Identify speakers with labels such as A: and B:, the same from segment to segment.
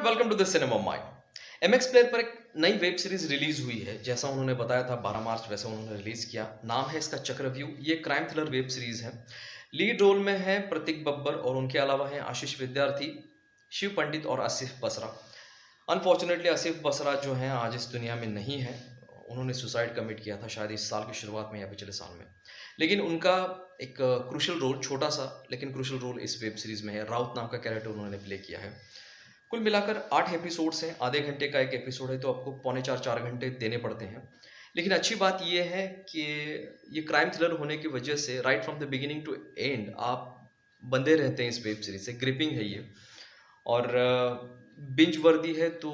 A: Welcome to the cinema mind. MX player पर एक नई वेब सीरीज रिलीज हुई है। जैसा उन्होंने बताया था 12 मार्च, वैसे उन्होंने रिलीज किया। नाम है इसका चक्रव्यूह। ये क्राइम थ्रिलर वेब सीरीज है। लीड रोल में है प्रतीक बब्बर और उनके अलावा हैं आशीष विद्यार्थी, शिव पंडित और आसिफ बसरा। अनफॉर्चुनेटली आसिफ बसरा जो हैं आज इस दुनिया में नहीं है। उन्होंने सुसाइड कमिट किया था शायद इस साल की शुरुआत में या पिछले साल में। लेकिन उनका एक क्रूशल रोल, छोटा सा लेकिन क्रूशल रोल इस वेब सीरीज में है। राउत नाम का कैरेक्टर उन्होंने प्ले किया है। कुल मिलाकर 8 एपिसोड्स हैं। आधे घंटे का एक एपिसोड है तो आपको पौने 4 घंटे देने पड़ते हैं। लेकिन अच्छी बात ये है कि ये क्राइम थ्रिलर होने की वजह से right from the beginning to end आप बंधे रहते हैं इस वेब सीरीज से। ग्रिपिंग है ये और बिंज वर्दी है, तो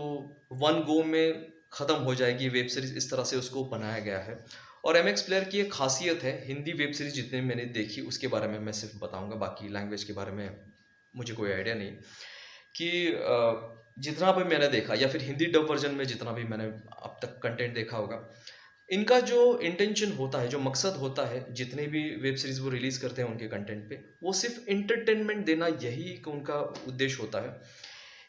A: वन गो में ख़त्म हो जाएगी वेब सीरीज। इस तरह से उसको बनाया गया है। और एमएक्स प्लेयर की एक खासियत है, हिंदी वेब सीरीज जितने मैंने देखी उसके बारे में मैं सिर्फ बताऊंगा, बाकी लैंग्वेज के बारे में मुझे कोई आइडिया नहीं। कि जितना भी मैंने देखा या फिर हिंदी डब वर्जन में जितना भी मैंने अब तक कंटेंट देखा होगा, इनका जो इंटेंशन होता है, जो मकसद होता है, जितने भी वेब सीरीज वो रिलीज करते हैं उनके कंटेंट पे, वो सिर्फ इंटरटेनमेंट देना, यही एक उनका उद्देश्य होता है।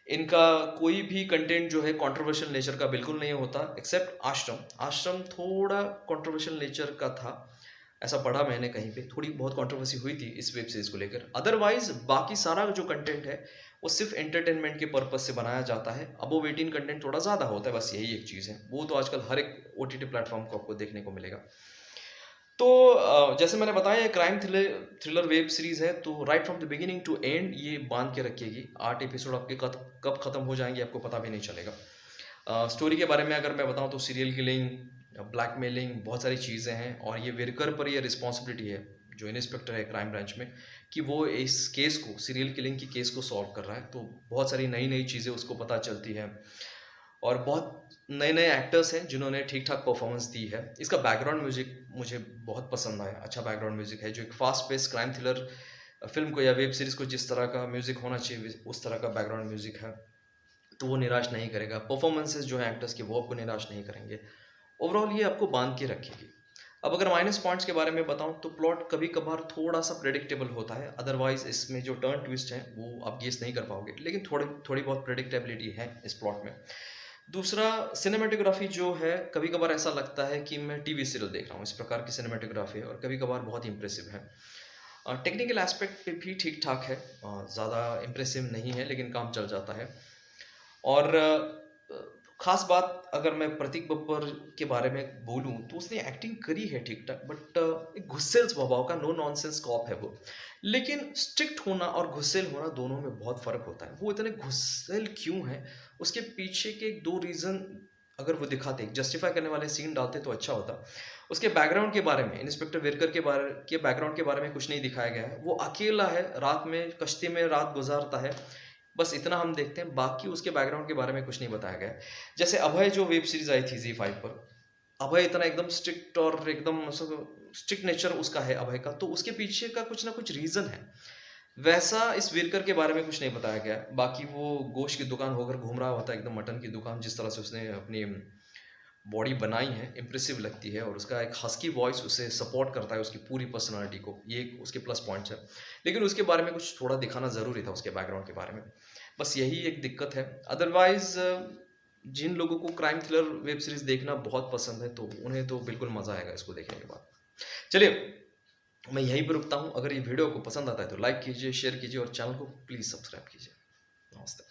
A: इनका कोई भी कंटेंट जो है कंट्रोवर्शियल नेचर का बिल्कुल नहीं होता, एक्सेप्ट आश्रम। आश्रम थोड़ा कंट्रोवर्शियल नेचर का था, ऐसा पढ़ा मैंने कहीं पे, थोड़ी बहुत कंट्रोवर्सी हुई थी इस वेब सीरीज को लेकर। अदरवाइज बाकी सारा जो कंटेंट है वो सिर्फ एंटरटेनमेंट के पर्पज से बनाया जाता है। अबोव 18 कंटेंट थोड़ा ज़्यादा होता है, बस यही एक चीज़ है। वो तो आजकल हर एक ओटीटी प्लेटफॉर्म को आपको देखने को मिलेगा। तो जैसे मैंने बताया क्राइम थ्रिलर वेब सीरीज है, तो right from the beginning to end ये बांध के रखेगी। 8 एपिसोड आपके कब खत्म हो जाएंगे आपको पता भी नहीं चलेगा। स्टोरी के बारे में अगर मैं बताऊं तो सीरियल किलिंग, ब्लैकमेलिंग, बहुत सारी चीज़ें हैं। और ये विरकर पर ये रिस्पॉन्सिबिलिटी है, जो इंस्पेक्टर है क्राइम ब्रांच में, कि वो इस केस को, सीरियल किलिंग की केस को सॉल्व कर रहा है। तो बहुत सारी नई नई चीज़ें उसको पता चलती है और बहुत नए नए एक्टर्स हैं जिन्होंने ठीक ठाक परफॉर्मेंस दी है। इसका बैकग्राउंड म्यूजिक मुझे बहुत पसंद आया। अच्छा बैकग्राउंड म्यूजिक है, जो एक fast pace crime thriller film को या वेब सीरीज को जिस तरह का म्यूजिक होना चाहिए उस तरह का बैकग्राउंड म्यूजिक है, तो वो निराश नहीं करेगा। परफॉर्मेंसेस जो है एक्टर्स के, वो आपको निराश नहीं करेंगे। ओवरऑल ये आपको बांध के रखेगी। अब अगर माइनस पॉइंट्स के बारे में बताऊं तो प्लॉट कभी कभार थोड़ा सा प्रेडिक्टेबल होता है। अदरवाइज इसमें जो टर्न ट्विस्ट है वो आप गेस नहीं कर पाओगे, लेकिन थोड़ी बहुत प्रेडिक्टेबिलिटी है इस प्लॉट में। दूसरा, सिनेमेटोग्राफी जो है, कभी कभार ऐसा लगता है कि मैं टीवी सीरियल देख रहा हूँ, इस प्रकार की सिनेमेटोग्राफी है और कभी कभार बहुत इंप्रेसिव है। टेक्निकल एस्पेक्ट पे भी ठीक ठाक है, ज़्यादा इंप्रेसिव नहीं है लेकिन काम चल जाता है। और खास बात अगर मैं प्रतीक बब्बर के बारे में बोलूं तो उसने एक्टिंग करी है ठीक ठाक, बट एक गुस्सेल स्वभाव का, नो नॉनसेंस कॉप है वो। लेकिन स्ट्रिक्ट होना और गुस्सेल होना दोनों में बहुत फर्क होता है। वो इतने गुस्सेल क्यों है, उसके पीछे के एक दो रीजन अगर वो दिखाते, जस्टिफाई करने वाले सीन डालते तो अच्छा होता। उसके बैकग्राउंड के बारे में, इंस्पेक्टर विरकर के बैकग्राउंड के बारे में कुछ नहीं दिखाया गया है। वो अकेला है, रात में कश्ती में रात गुजारता है, बस इतना हम देखते हैं। बाकी उसके बैकग्राउंड के बारे में कुछ नहीं बताया गया है। जैसे अभय जो वेब सीरीज आई थी Z5 पर, अभय इतना एकदम स्ट्रिक्ट और एकदम स्ट्रिक्ट नेचर उसका है अभय का, तो उसके पीछे का कुछ ना कुछ रीजन है। वैसा इस वीरकर के बारे में कुछ नहीं बताया गया। बाकी वो गोश्त की दुकान होकर घूम रहा होता है, एकदम मटन की दुकान। जिस तरह से उसने अपनी बॉडी बनाई है, इम्प्रेसिव लगती है और उसका एक हस्की वॉइस उसे सपोर्ट करता है उसकी पूरी पर्सनालिटी को। ये उसके प्लस पॉइंट्स है। लेकिन उसके बारे में कुछ थोड़ा दिखाना ज़रूरी था, उसके बैकग्राउंड के बारे में। बस यही एक दिक्कत है। अदरवाइज जिन लोगों को क्राइम थ्रिलर वेब सीरीज देखना बहुत पसंद है तो उन्हें तो बिल्कुल मज़ा आएगा इसको देखने के बाद। चलिए, मैं यहीं पर रुकता हूँ। अगर ये वीडियो को पसंद आता है तो लाइक कीजिए, शेयर कीजिए और चैनल को प्लीज़ सब्सक्राइब कीजिए। नमस्ते।